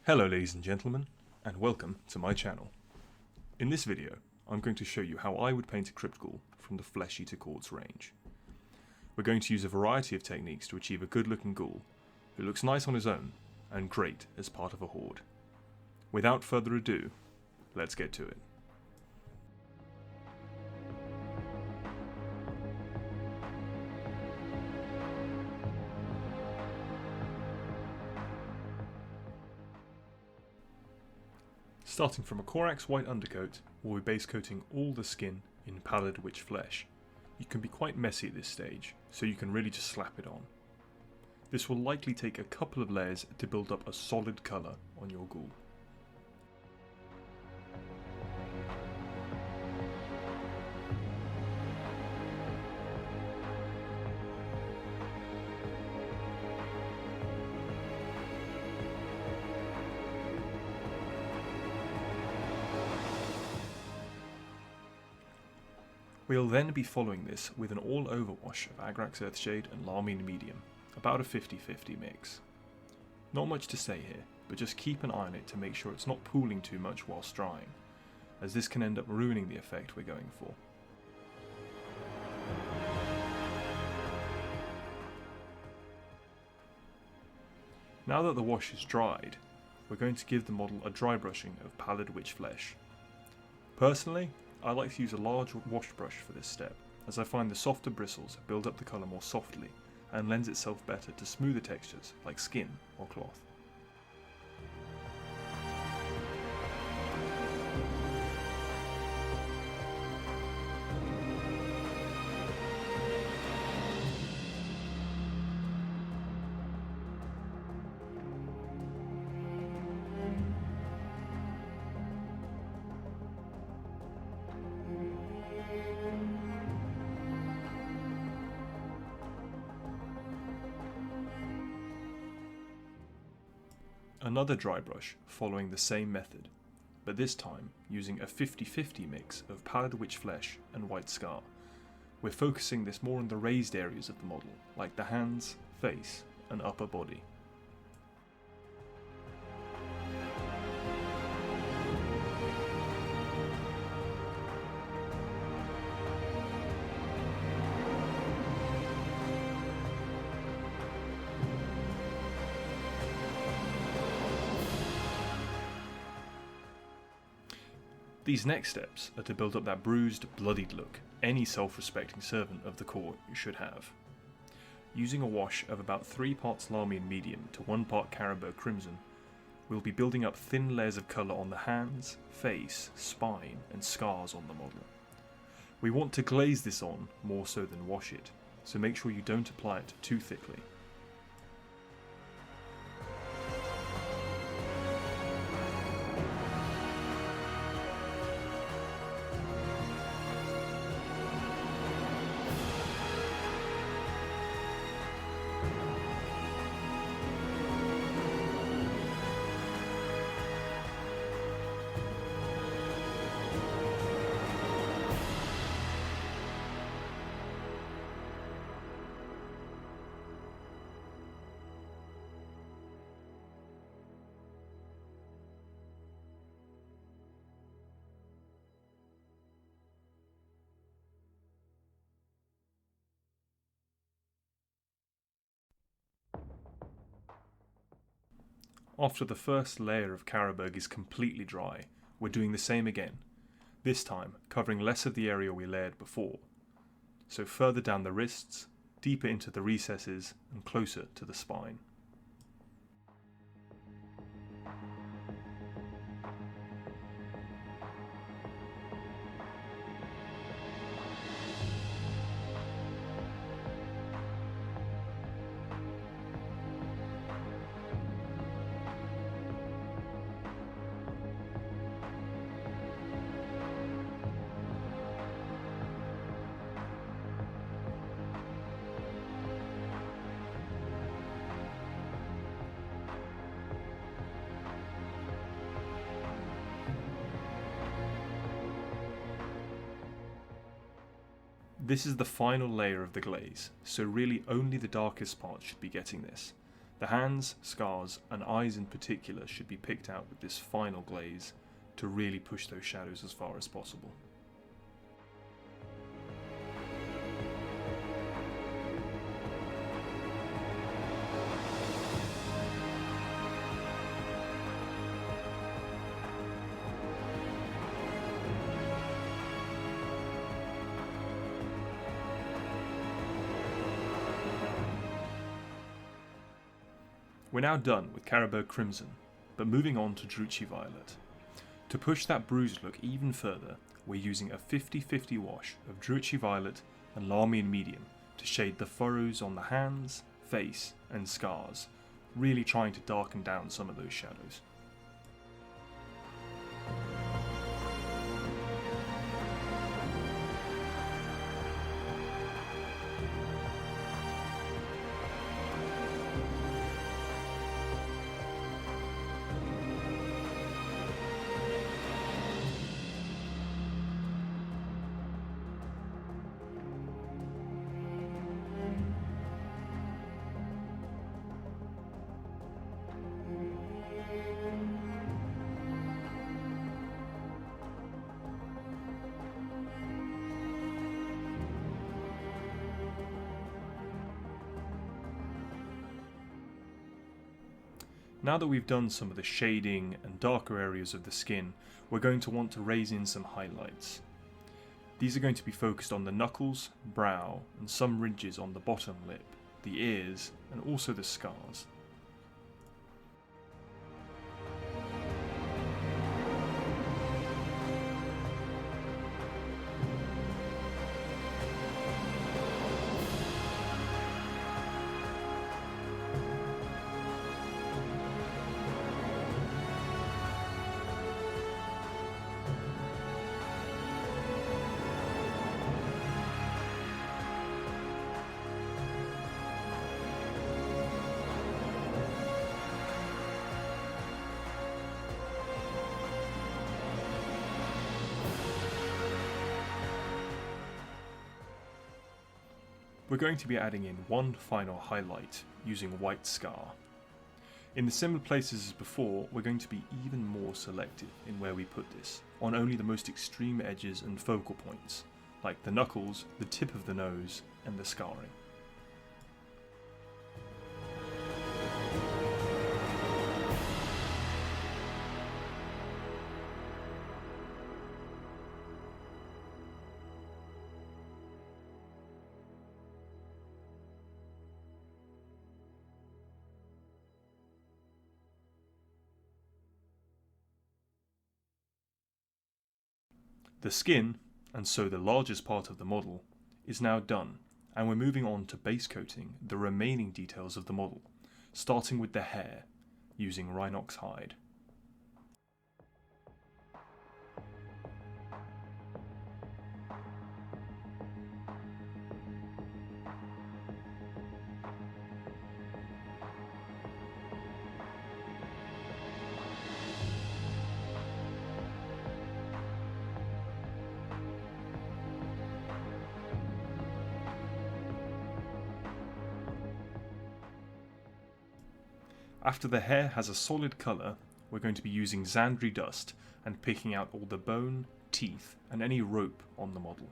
Hello ladies and gentlemen, and welcome to my channel. In this video, I'm going to show you how I would paint a Crypt Ghoul from the Flesh Eater Quartz range. We're going to use a variety of techniques to achieve a good looking ghoul, who looks nice on his own, and great as part of a horde. Without further ado, let's get to it. Starting from a Corax white undercoat, we'll be base coating all the skin in pallid wych flesh. You can be quite messy at this stage, so you can really just slap it on. This will likely take a couple of layers to build up a solid colour on your ghoul. We'll then be following this with an all-over wash of agrax earthshade and lahmian medium, about a 50-50 mix. Not much to say here, but just keep an eye on it to make sure it's not pooling too much whilst drying, as this can end up ruining the effect we're going for. Now that the wash is dried, we're going to give the model a dry brushing of pallid wych flesh. Personally, I like to use a large wash brush for this step, as I find the softer bristles build up the colour more softly and lends itself better to smoother textures like skin or cloth. Another dry brush following the same method, but this time using a 50-50 mix of pallid wych flesh and white scar. We're focusing this more on the raised areas of the model, like the hands, face and upper body. These next steps are to build up that bruised, bloodied look any self-respecting servant of the court should have. Using a wash of about 3 parts lahmian medium to 1 part carroburg crimson, we'll be building up thin layers of colour on the hands, face, spine and scars on the model. We want to glaze this on more so than wash it, so make sure you don't apply it too thickly. After the first layer of carroburg is completely dry, we're doing the same again, this time covering less of the area we layered before, so further down the wrists, deeper into the recesses and closer to the spine. This is the final layer of the glaze, so really only the darkest part should be getting this. The hands, scars, and eyes in particular should be picked out with this final glaze to really push those shadows as far as possible. We're now done with Carroburg Crimson, but moving on to Druchii Violet. To push that bruised look even further, we're using a 50-50 wash of Druchii Violet and Lahmian Medium to shade the furrows on the hands, face and scars, really trying to darken down some of those shadows. Now that we've done some of the shading and darker areas of the skin, we're going to want to raise in some highlights. These are going to be focused on the knuckles, brow, and some ridges on the bottom lip, the ears, and also the scars. We're going to be adding in one final highlight using white scar. In the similar places as before, we're going to be even more selective in where we put this, on only the most extreme edges and focal points, like the knuckles, the tip of the nose, and the scarring. The skin, and so the largest part of the model, is now done, and we're moving on to base coating the remaining details of the model, starting with the hair, using rhinox hide. After the hair has a solid colour, we're going to be using zandri dust and picking out all the bone, teeth, and any rope on the model.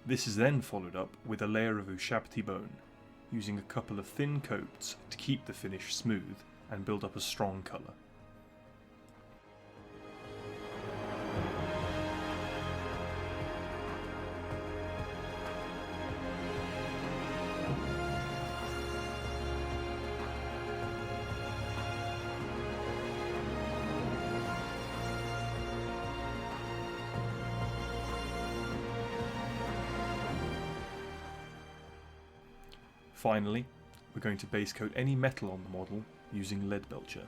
This is then followed up with a layer of ushabti bone, using a couple of thin coats to keep the finish smooth and build up a strong colour. Finally, we're going to base coat any metal on the model using leadbelcher.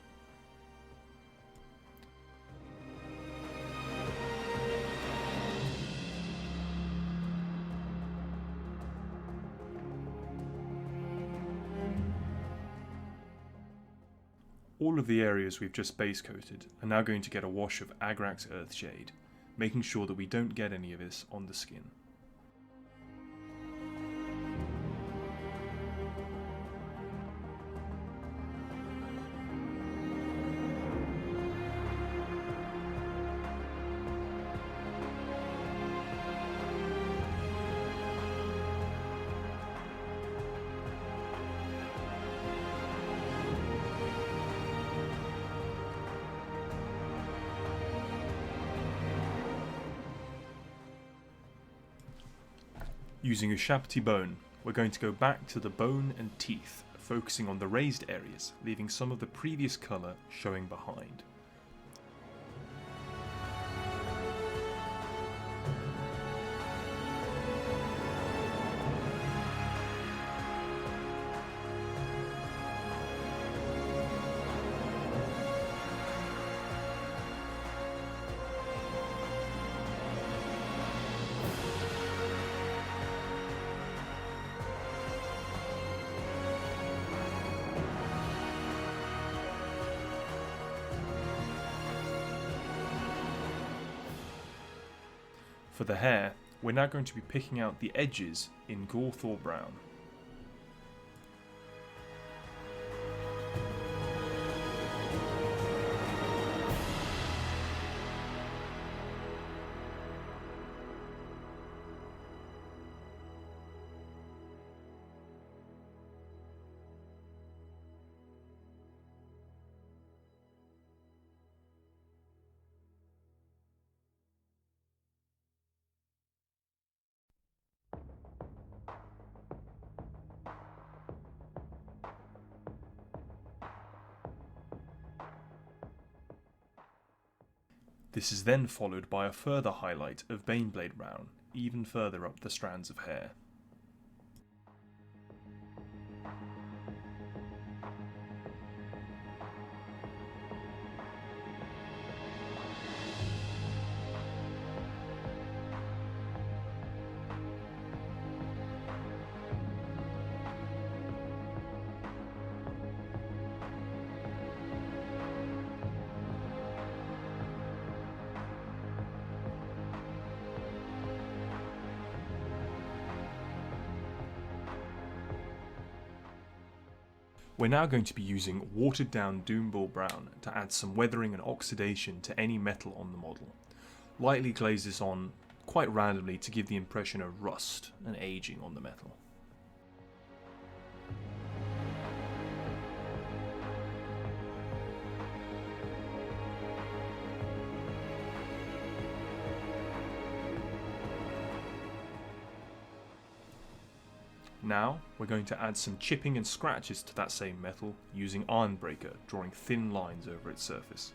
All of the areas we've just base coated are now going to get a wash of agrax earthshade, making sure that we don't get any of this on the skin. Using ushabti bone, we're going to go back to the bone and teeth, focusing on the raised areas, leaving some of the previous colour showing behind. For the hair, we're now going to be picking out the edges in gorthor brown. This is then followed by a further highlight of baneblade brown, even further up the strands of hair. We're now going to be using watered down doombull brown to add some weathering and oxidation to any metal on the model. Lightly glaze this on quite randomly to give the impression of rust and aging on the metal. Now, we're going to add some chipping and scratches to that same metal using ironbreaker, drawing thin lines over its surface.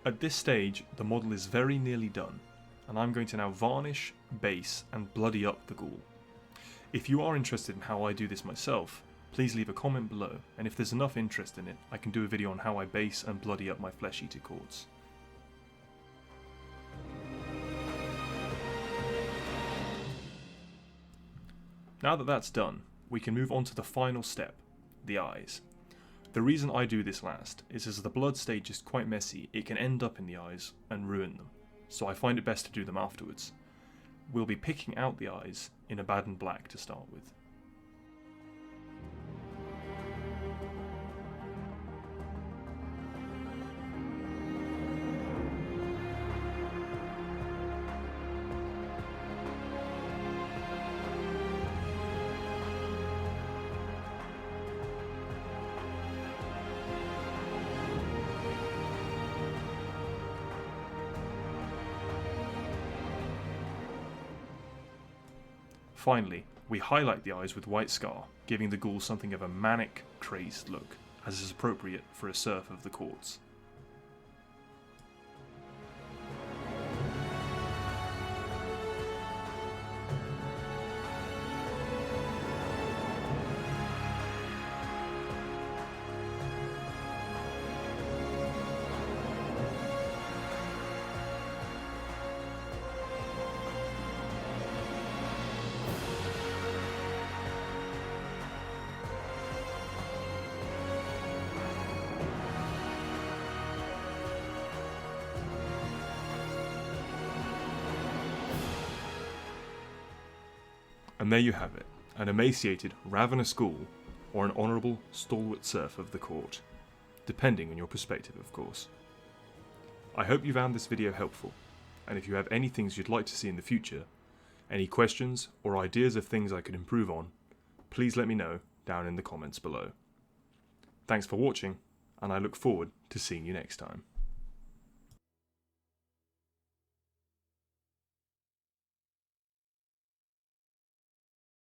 At this stage, the model is very nearly done, and I'm going to now varnish, base, and bloody up the ghoul. If you are interested in how I do this myself, please leave a comment below, and if there's enough interest in it, I can do a video on how I base and bloody up my flesh eater cords. Now that that's done, we can move on to the final step, the eyes. The reason I do this last is as the blood stage is quite messy, it can end up in the eyes and ruin them, so I find it best to do them afterwards. We'll be picking out the eyes in abaddon black to start with. Finally, we highlight the eyes with white scar, giving the ghoul something of a manic, crazed look, as is appropriate for a serf of the courts. And there you have it, an emaciated, ravenous ghoul, or an honourable, stalwart serf of the court, depending on your perspective, of course. I hope you found this video helpful, and if you have any things you'd like to see in the future, any questions or ideas of things I could improve on, please let me know down in the comments below. Thanks for watching, and I look forward to seeing you next time.